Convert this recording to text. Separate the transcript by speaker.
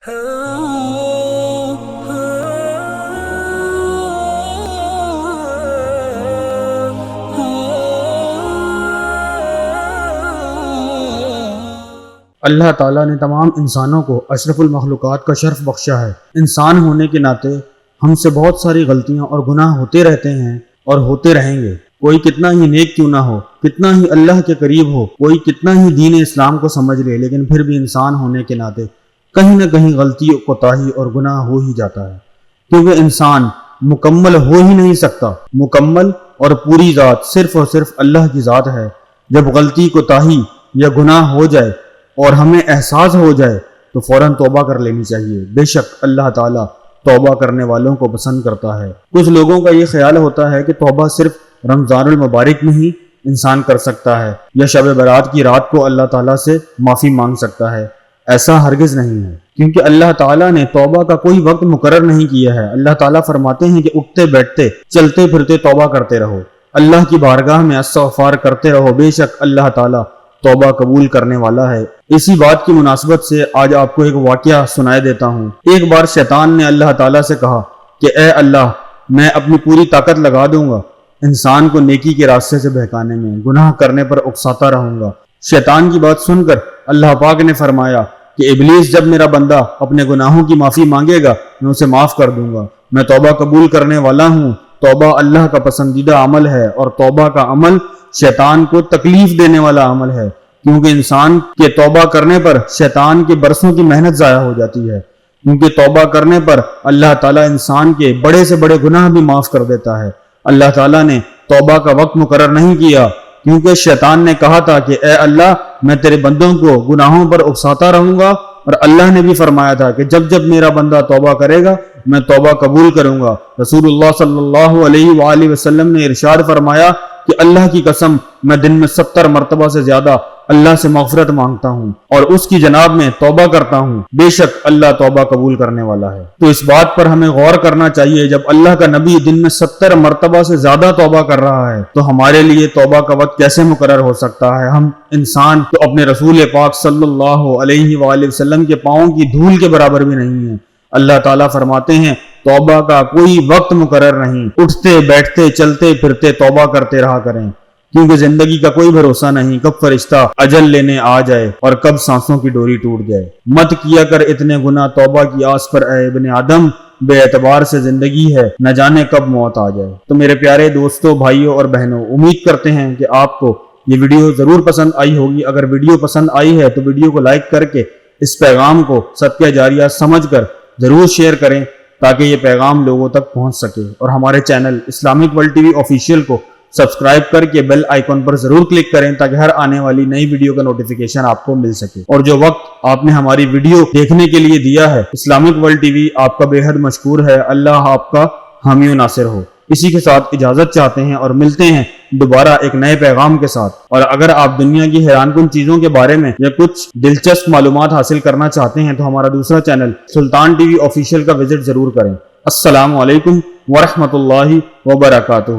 Speaker 1: اللہ تعالیٰ نے تمام انسانوں کو اشرف المخلوقات کا شرف بخشا ہے۔ انسان ہونے کے ناطے ہم سے بہت ساری غلطیاں اور گناہ ہوتے رہتے ہیں اور ہوتے رہیں گے۔ کوئی کتنا ہی نیک کیوں نہ ہو، کتنا ہی اللہ کے قریب ہو، کوئی کتنا ہی دین اسلام کو سمجھ لے، لیکن پھر بھی انسان ہونے کے ناطے کہیں نہ کہیں غلطی، کوتاہی اور گناہ ہو ہی جاتا ہے، کیونکہ انسان مکمل ہو ہی نہیں سکتا۔ مکمل اور پوری ذات صرف اور صرف اللہ کی ذات ہے۔ جب غلطی، کوتاہی یا گناہ ہو جائے اور ہمیں احساس ہو جائے تو فوراً توبہ کر لینی چاہیے۔ بے شک اللہ تعالیٰ توبہ کرنے والوں کو پسند کرتا ہے۔ کچھ لوگوں کا یہ خیال ہوتا ہے کہ توبہ صرف رمضان المبارک میں ہی انسان کر سکتا ہے یا شب برات کی رات کو اللہ تعالیٰ سے معافی مانگ سکتا ہے۔ ایسا ہرگز نہیں ہے، کیونکہ اللہ تعالیٰ نے توبہ کا کوئی وقت مقرر نہیں کیا ہے۔ اللہ تعالیٰ فرماتے ہیں کہ اٹھتے بیٹھتے چلتے پھرتے توبہ کرتے رہو، اللہ کی بارگاہ میں استغفار کرتے رہو، بے شک اللہ تعالیٰ توبہ قبول کرنے والا ہے۔ اسی بات کی مناسبت سے آج آپ کو ایک واقعہ سنائے دیتا ہوں۔ ایک بار شیطان نے اللہ تعالیٰ سے کہا کہ اے اللہ، میں اپنی پوری طاقت لگا دوں گا انسان کو نیکی کے راستے سے بہکانے میں، گناہ کرنے پر اکساتا رہوں گا۔ شیطان کی بات سن کر اللہ پاک نے فرمایا کہ ابلیس، جب میرا بندہ اپنے گناہوں کی معافی مانگے گا میں اسے معاف کر دوں گا۔ میں توبہ قبول کرنے والا ہوں۔ توبہ اللہ کا پسندیدہ عمل ہے، اور توبہ کا عمل شیطان کو تکلیف دینے والا عمل ہے، کیونکہ انسان کے توبہ کرنے پر شیطان کے برسوں کی محنت ضائع ہو جاتی ہے، کیونکہ توبہ کرنے پر اللہ تعالیٰ انسان کے بڑے سے بڑے گناہ بھی معاف کر دیتا ہے۔ اللہ تعالیٰ نے توبہ کا وقت مقرر نہیں کیا، کیونکہ شیطان نے کہا تھا کہ اے اللہ، میں تیرے بندوں کو گناہوں پر اکساتا رہوں گا، اور اللہ نے بھی فرمایا تھا کہ جب جب میرا بندہ توبہ کرے گا میں توبہ قبول کروں گا۔ رسول اللہ صلی اللہ علیہ وآلہ وسلم نے ارشاد فرمایا کہ اللہ کی قسم، میں دن میں 70 مرتبہ سے زیادہ اللہ سے مغفرت مانگتا ہوں اور اس کی جناب میں توبہ کرتا ہوں، بے شک اللہ توبہ قبول کرنے والا ہے۔ تو اس بات پر ہمیں غور کرنا چاہیے، جب اللہ کا نبی دن میں 70 مرتبہ سے زیادہ توبہ کر رہا ہے تو ہمارے لیے توبہ کا وقت کیسے مقرر ہو سکتا ہے؟ ہم انسان تو اپنے رسول پاک صلی اللہ علیہ وآلہ وسلم کے پاؤں کی دھول کے برابر بھی نہیں ہیں۔ اللہ تعالیٰ فرماتے ہیں توبہ کا کوئی وقت مقرر نہیں، اٹھتے بیٹھتے چلتے پھرتے توبہ کرتے رہا کریں، کیونکہ زندگی کا کوئی بھروسہ نہیں، کب فرشتہ اجل لینے آ جائے اور کب سانسوں کی ڈوری ٹوٹ جائے۔ مت کیا کر اتنے گناہ، توبہ کی آس پر اے ابن آدم، بے اعتبار سے زندگی ہے، نہ جانے کب موت آ جائے۔ تو میرے پیارے دوستوں، بھائیوں اور بہنوں، امید کرتے ہیں کہ آپ کو یہ ویڈیو ضرور پسند آئی ہوگی۔ اگر ویڈیو پسند آئی ہے تو ویڈیو کو لائک کر کے اس پیغام کو صدقہ جاریہ سمجھ کر ضرور شیئر کریں تاکہ یہ پیغام لوگوں تک پہنچ سکے، اور ہمارے channel Islamic world T V official کو سبسکرائب کر کے بیل آئیکن پر ضرور کلک کریں تاکہ ہر آنے والی نئی ویڈیو کا نوٹیفیکیشن آپ کو مل سکے۔ اور جو وقت آپ نے ہماری ویڈیو دیکھنے کے لیے دیا ہے، اسلامک ورلڈ ٹی وی آپ کا بے حد مشکور ہے۔ اللہ آپ کا حامی و ناصر ہو۔ اسی کے ساتھ اجازت چاہتے ہیں اور ملتے ہیں دوبارہ ایک نئے پیغام کے ساتھ۔ اور اگر آپ دنیا کی حیران کن چیزوں کے بارے میں یا کچھ دلچسپ معلومات حاصل کرنا چاہتے ہیں تو ہمارا دوسرا چینل سلطان ٹی وی آفیشیل کا وزٹ ضرور کریں۔ السلام علیکم ورحمۃ اللہ وبرکاتہ۔